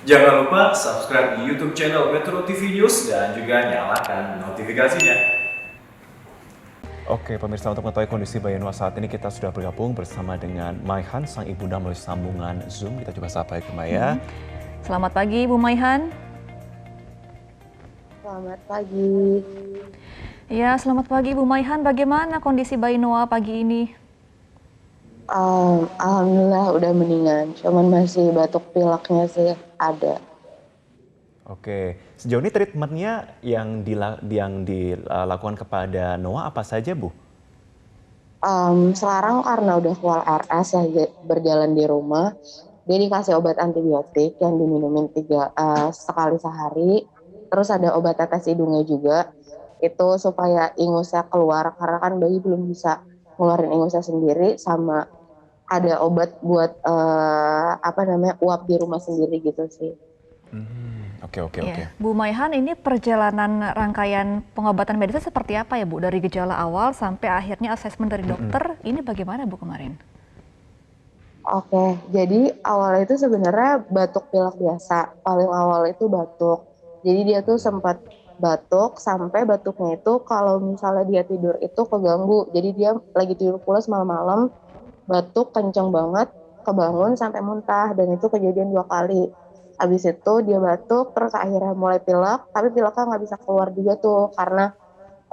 Jangan lupa subscribe di YouTube channel Metro TV News dan juga nyalakan notifikasinya. Oke, pemirsa, untuk mengetahui kondisi bayi Noah saat ini kita sudah bergabung bersama dengan Maihan, sang ibunda melalui sambungan Zoom. Kita coba sapa ya, Maya. Selamat pagi, Bu Maihan. Selamat pagi. Ya, selamat pagi, Bu Maihan. Bagaimana kondisi bayi Noah pagi ini? Alhamdulillah udah mendingan, cuman masih batuk pileknya sih ada. Oke, sejauh ini treatmentnya yang dilakukan kepada Noah apa saja, Bu? Sekarang karena udah keluar RS ya berjalan di rumah, dia dikasih obat antibiotik yang diminumin sekali sehari. Terus ada obat tetes hidungnya juga, itu supaya ingusnya keluar karena kan bayi belum bisa ngeluarin ingusnya sendiri, sama ada obat buat uap di rumah sendiri gitu sih. Oke. Ya, Bu Maihan, ini perjalanan rangkaian pengobatan medisnya seperti apa ya, Bu? Dari gejala awal sampai akhirnya asesmen dari dokter, ini bagaimana, Bu, kemarin? Oke, jadi awalnya itu sebenarnya batuk pilek biasa. Paling awal itu batuk. Jadi dia tuh sempat batuk sampai batuknya itu kalau misalnya dia tidur itu keganggu. Jadi dia lagi tidur pulas malam-malam, batuk kenceng banget, kebangun sampai muntah, dan itu kejadian 2 kali. Habis itu dia batuk, terus akhirnya mulai pilek, tapi pileknya nggak bisa keluar juga tuh karena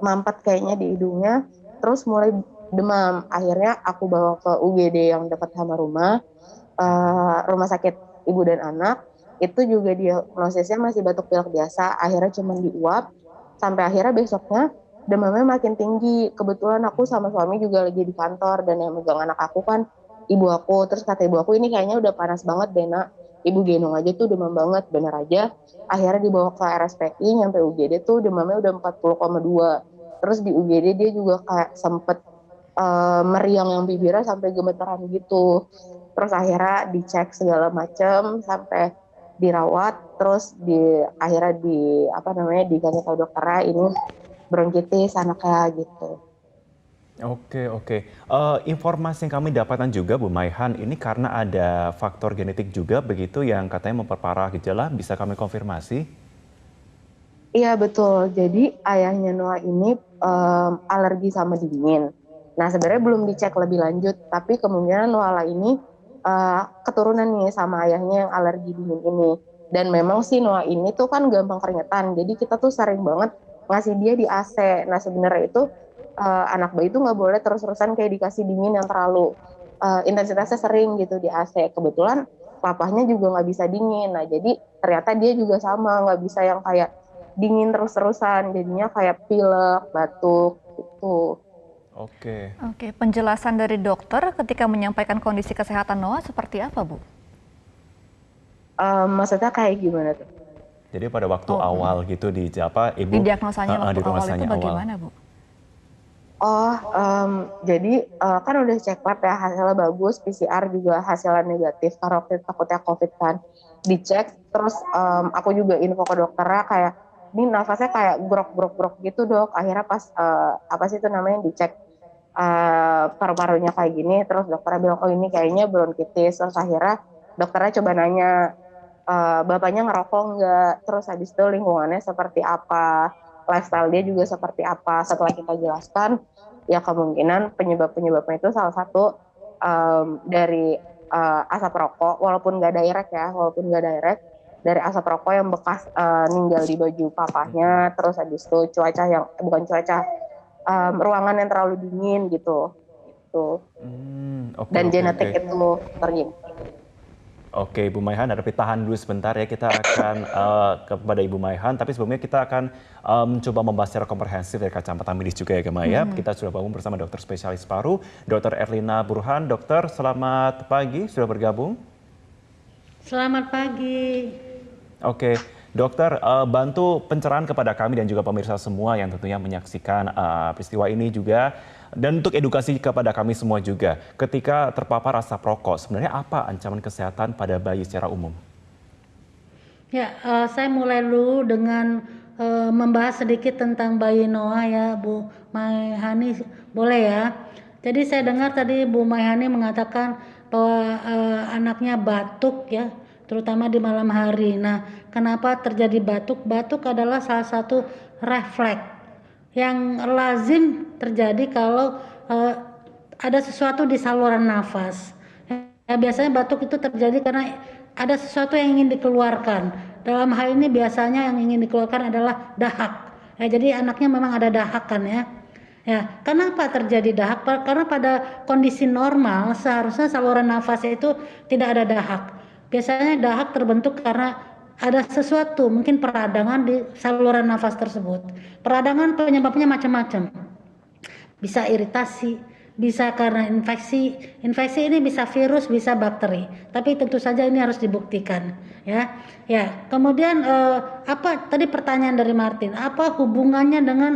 mampet kayaknya di hidungnya, terus mulai demam. Akhirnya aku bawa ke UGD yang dekat sama rumah sakit ibu dan anak. Itu juga diagnosisnya masih batuk pilek biasa, akhirnya cuma diuap, sampai akhirnya besoknya demamnya makin tinggi. Kebetulan aku sama suami juga lagi di kantor, dan yang megang anak aku kan ibu aku. Terus kata ibu aku, ini kayaknya udah panas banget deh nak, ibu gendong aja tuh demam banget. Bener aja, akhirnya dibawa ke RSPI, nyampe UGD tuh demamnya udah 40,2. Terus di UGD dia juga kayak sempet meriang yang bibirnya sampai gemeteran gitu. Terus akhirnya dicek segala macem sampai dirawat, terus akhirnya dikasih tahu dokternya ini bronkitis anaknya gitu. Oke. Informasi yang kami dapatkan juga, Bu Maihan, ini karena ada faktor genetik juga begitu yang katanya memperparah gejala, bisa kami konfirmasi? Iya betul, jadi ayahnya Noah ini alergi sama dingin. Nah sebenarnya belum dicek lebih lanjut, tapi kemungkinan Noah ini keturunan nih sama ayahnya yang alergi dingin ini. Dan memang sih Noah ini tuh kan gampang keringetan, jadi kita tuh sering banget ngasih dia di AC. Nah sebenarnya itu anak bayi tuh nggak boleh terus-terusan kayak dikasih dingin yang terlalu intensitasnya sering gitu di AC. Kebetulan papahnya juga nggak bisa dingin, nah jadi ternyata dia juga sama nggak bisa yang kayak dingin terus-terusan, jadinya kayak pilek, batuk gitu. Oke. Oke, penjelasan dari dokter ketika menyampaikan kondisi kesehatan Noah seperti apa, Bu? Maksudnya kayak gimana tuh? Jadi pada waktu Oh, awal gitu di diagnosanya waktu awal itu diagnosanya awal. bagaimana, Bu? Oh, jadi kan udah cek lab ya, hasilnya bagus, PCR juga hasilnya negatif, karena waktu itu takutnya COVID kan. Dicek, terus aku juga info ke dokternya kayak, ini nafasnya kayak grok-grok-grok gitu dok. Akhirnya pas, apa sih itu namanya, dicek paru-parunya kayak gini, terus dokternya bilang, oh ini kayaknya bronkitis. Terus akhirnya dokternya coba nanya, bapaknya ngerokok nggak, terus habis itu lingkungannya seperti apa, lifestyle dia juga seperti apa. Setelah kita jelaskan, ya kemungkinan penyebabnya itu salah satu dari asap rokok, walaupun nggak direct, dari asap rokok yang bekas ninggal di baju papahnya. Terus habis itu cuaca yang bukan cuaca, ruangan yang terlalu dingin gitu. Oke. Dan genetik itu terjadi. Oke, Ibu Maihan, tapi tahan dulu sebentar ya. Kita akan kepada Ibu Maihan, tapi sebelumnya kita akan mencoba membahas secara komprehensif dari kacamata medis juga ya, Maya. Kita sudah bergabung bersama dokter spesialis paru, Dr. Erlina Burhan. Dokter, selamat pagi, sudah bergabung. Selamat pagi. Oke, dokter, bantu pencerahan kepada kami dan juga pemirsa semua yang tentunya menyaksikan peristiwa ini juga. Dan untuk edukasi kepada kami semua juga, ketika terpapar asap rokok, sebenarnya apa ancaman kesehatan pada bayi secara umum? Ya, saya mulai dulu dengan membahas sedikit tentang bayi Noah ya, Bu Maihani, boleh ya? Jadi saya dengar tadi Bu Maihani mengatakan bahwa anaknya batuk ya, terutama di malam hari. Nah, kenapa terjadi batuk? Batuk adalah salah satu refleks yang lazim terjadi kalau ada sesuatu di saluran nafas. Ya, biasanya batuk itu terjadi karena ada sesuatu yang ingin dikeluarkan. Dalam hal ini biasanya yang ingin dikeluarkan adalah dahak. Ya, jadi anaknya memang ada dahak kan ya. Ya, kenapa terjadi dahak? Karena pada kondisi normal seharusnya saluran nafasnya itu tidak ada dahak. Biasanya dahak terbentuk karena ada sesuatu, mungkin peradangan di saluran nafas tersebut. Peradangan penyebabnya macam-macam. Bisa iritasi, bisa karena infeksi. Infeksi ini bisa virus, bisa bakteri. Tapi tentu saja ini harus dibuktikan, ya. Ya, kemudian apa tadi pertanyaan dari Martin? Apa hubungannya dengan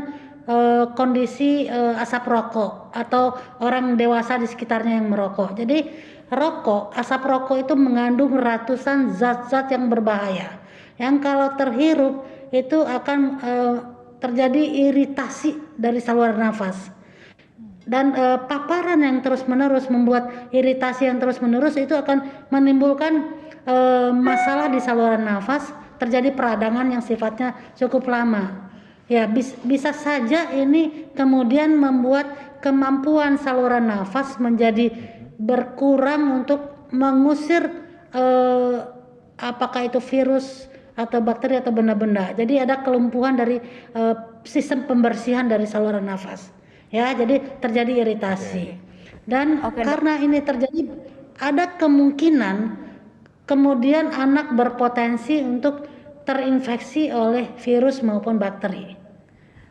kondisi asap rokok atau orang dewasa di sekitarnya yang merokok? Jadi rokok, asap rokok itu mengandung ratusan zat-zat yang berbahaya. Yang kalau terhirup itu akan terjadi iritasi dari saluran nafas. Dan paparan yang terus-menerus membuat iritasi yang terus-menerus itu akan menimbulkan masalah di saluran nafas, terjadi peradangan yang sifatnya cukup lama. Ya, bisa saja ini kemudian membuat kemampuan saluran nafas menjadi berkurang untuk mengusir apakah itu virus atau bakteri atau benda-benda. Jadi ada kelumpuhan dari sistem pembersihan dari saluran nafas. Ya, jadi terjadi iritasi. Dan karena ini terjadi, ada kemungkinan kemudian anak berpotensi untuk terinfeksi oleh virus maupun bakteri.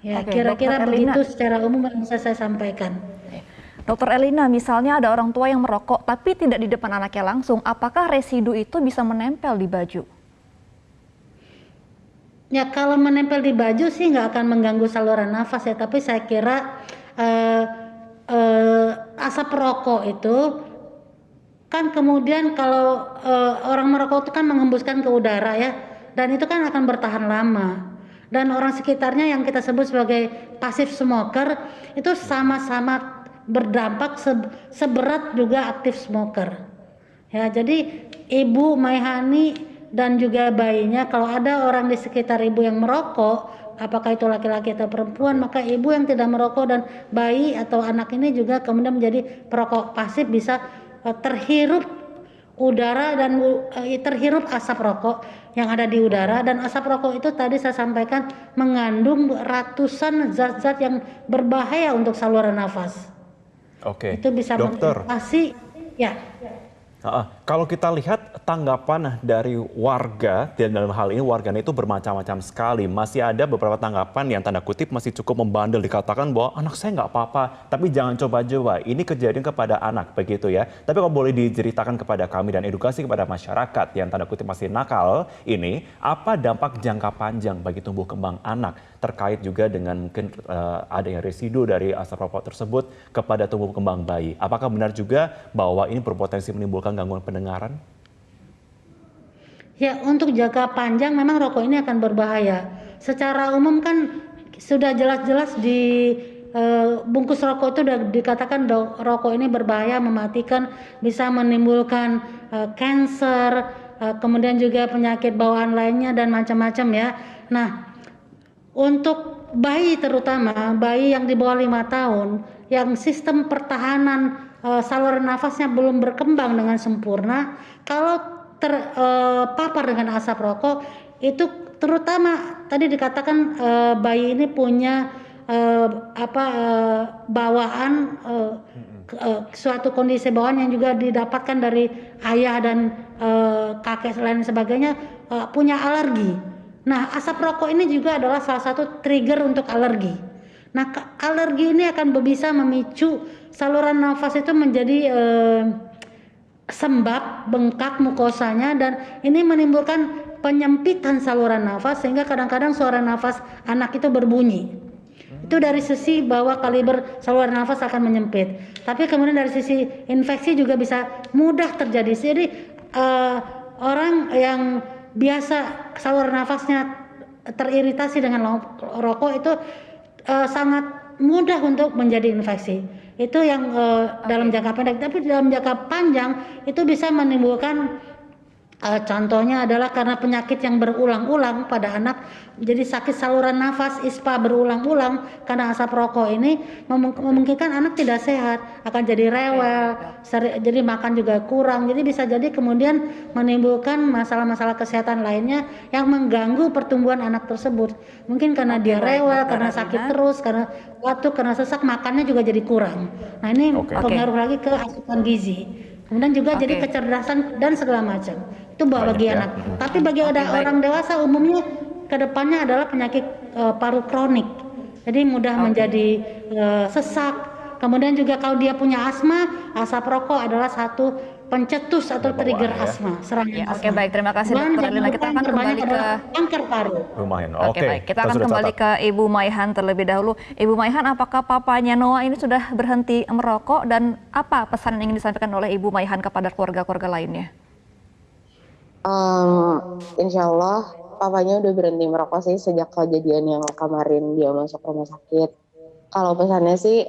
Ya, kira-kira begitu secara umum yang bisa saya sampaikan. Dokter Elina, misalnya ada orang tua yang merokok tapi tidak di depan anaknya langsung, apakah residu itu bisa menempel di baju? Ya, kalau menempel di baju sih nggak akan mengganggu saluran nafas ya, tapi saya kira asap rokok itu kan kemudian kalau orang merokok itu kan mengembuskan ke udara ya, dan itu kan akan bertahan lama. Dan orang sekitarnya yang kita sebut sebagai passive smoker itu sama-sama berdampak seberat juga active smoker. Ya, jadi Ibu Maihani dan juga bayinya, kalau ada orang di sekitar ibu yang merokok, apakah itu laki-laki atau perempuan, maka ibu yang tidak merokok dan bayi atau anak ini juga kemudian menjadi perokok pasif, bisa terhirup udara dan terhirup asap rokok yang ada di udara. Dan asap rokok itu tadi saya sampaikan mengandung ratusan zat-zat yang berbahaya untuk saluran nafas. Oke, itu bisa mengiritasi ya. Kalau kita lihat tanggapan dari warga, dan dalam hal ini warganya itu bermacam-macam sekali. Masih ada beberapa tanggapan yang tanda kutip masih cukup membandel, dikatakan bahwa anak saya nggak apa-apa, tapi jangan coba-coba. Ini kejadian kepada anak, begitu ya. Tapi kalau boleh diceritakan kepada kami dan edukasi kepada masyarakat yang tanda kutip masih nakal ini, apa dampak jangka panjang bagi tumbuh kembang anak terkait juga dengan mungkin adanya residu dari asap rokok tersebut kepada tumbuh kembang bayi? Apakah benar juga bahwa ini berpotensi menimbulkan gangguan pendengaran? Ya, untuk jangka panjang memang rokok ini akan berbahaya. Secara umum kan sudah jelas-jelas di bungkus rokok itu sudah dikatakan rokok ini berbahaya, mematikan, bisa menimbulkan kanker, kemudian juga penyakit bawaan lainnya dan macam-macam ya. Nah, untuk bayi, terutama bayi yang di bawah 5 tahun yang sistem pertahanan saluran nafasnya belum berkembang dengan sempurna, kalau terpapar dengan asap rokok itu, terutama tadi dikatakan bayi ini punya bawaan, suatu kondisi bawaan yang juga didapatkan dari ayah dan kakek lain sebagainya, punya alergi. Nah, asap rokok ini juga adalah salah satu trigger untuk alergi. Nah, alergi ini akan bisa memicu saluran nafas itu menjadi sembab, bengkak mukosanya, dan ini menimbulkan penyempitan saluran nafas sehingga kadang-kadang suara nafas anak itu berbunyi. Itu dari sisi bahwa kaliber saluran nafas akan menyempit. Tapi kemudian dari sisi infeksi juga bisa mudah terjadi. Jadi orang yang biasa saluran nafasnya teriritasi dengan rokok itu sangat mudah untuk menjadi infeksi. Itu yang dalam jangka pendek. Tapi dalam jangka panjang itu bisa menimbulkan Contohnya adalah karena penyakit yang berulang-ulang pada anak, jadi sakit saluran nafas ISPA berulang-ulang karena asap rokok ini memungkinkan anak tidak sehat, akan jadi rewel, jadi makan juga kurang, jadi bisa jadi kemudian menimbulkan masalah-masalah kesehatan lainnya yang mengganggu pertumbuhan anak tersebut. Mungkin karena dia baik, rewel, Dokter karena sakit terus, karena batuk, karena sesak, makannya juga jadi kurang. Nah ini pengaruh lagi ke asupan gizi. Kemudian juga jadi kecerdasan dan segala macam. Itu bagi anak. Tapi bagi orang dewasa umumnya kedepannya adalah penyakit paru kronik. Jadi mudah menjadi sesak. Kemudian juga kalau dia punya asma, asap rokok adalah satu pencetus atau trigger asma, serangan asma. Baik, terima kasih Dokter Erlina. Kita akan kembali ke kanker paru. Baik, kita akan kembali ke Ibu Maihan terlebih dahulu. Ibu Maihan, apakah papanya Noah ini sudah berhenti merokok dan apa pesan yang ingin disampaikan oleh Ibu Maihan kepada keluarga-keluarga lainnya? Insya Allah papanya udah berhenti merokok sih sejak kejadian yang kemarin dia masuk rumah sakit. Kalau pesannya sih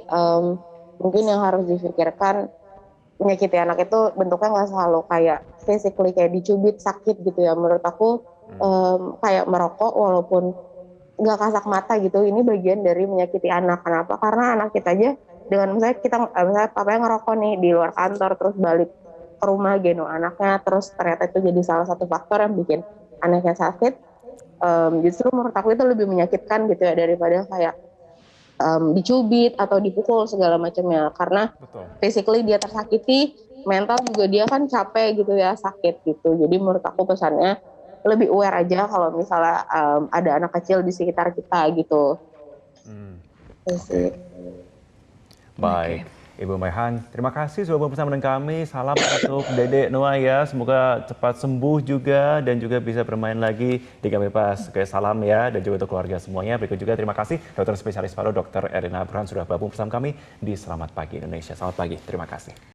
mungkin yang harus difikirkan, menyakiti anak itu bentuknya nggak selalu kayak physically kayak dicubit sakit gitu ya. Menurut aku kayak merokok walaupun nggak kasat mata gitu, ini bagian dari menyakiti anak. Kenapa? Karena anak kita aja dengan misalnya papanya ngerokok nih di luar kantor terus balik ke rumah gendong anaknya, terus ternyata itu jadi salah satu faktor yang bikin anaknya sakit. Justru menurut aku itu lebih menyakitkan gitu ya daripada kayak dicubit atau dipukul segala macamnya, karena physically dia tersakiti, mental juga dia kan capek gitu ya, sakit gitu. Jadi menurut aku pesannya lebih aware aja kalau misalnya ada anak kecil di sekitar kita gitu. Baik, Ibu Maihan, terima kasih sudah bersama dengan kami. Salam untuk Dedek Noah ya, semoga cepat sembuh juga dan juga bisa bermain lagi di Kami Pas. Oke, salam ya, dan juga untuk keluarga semuanya. Berikut juga terima kasih dokter spesialis paru Dr. Erlina Burhan sudah bergabung bersama kami di Selamat Pagi Indonesia. Selamat pagi, terima kasih.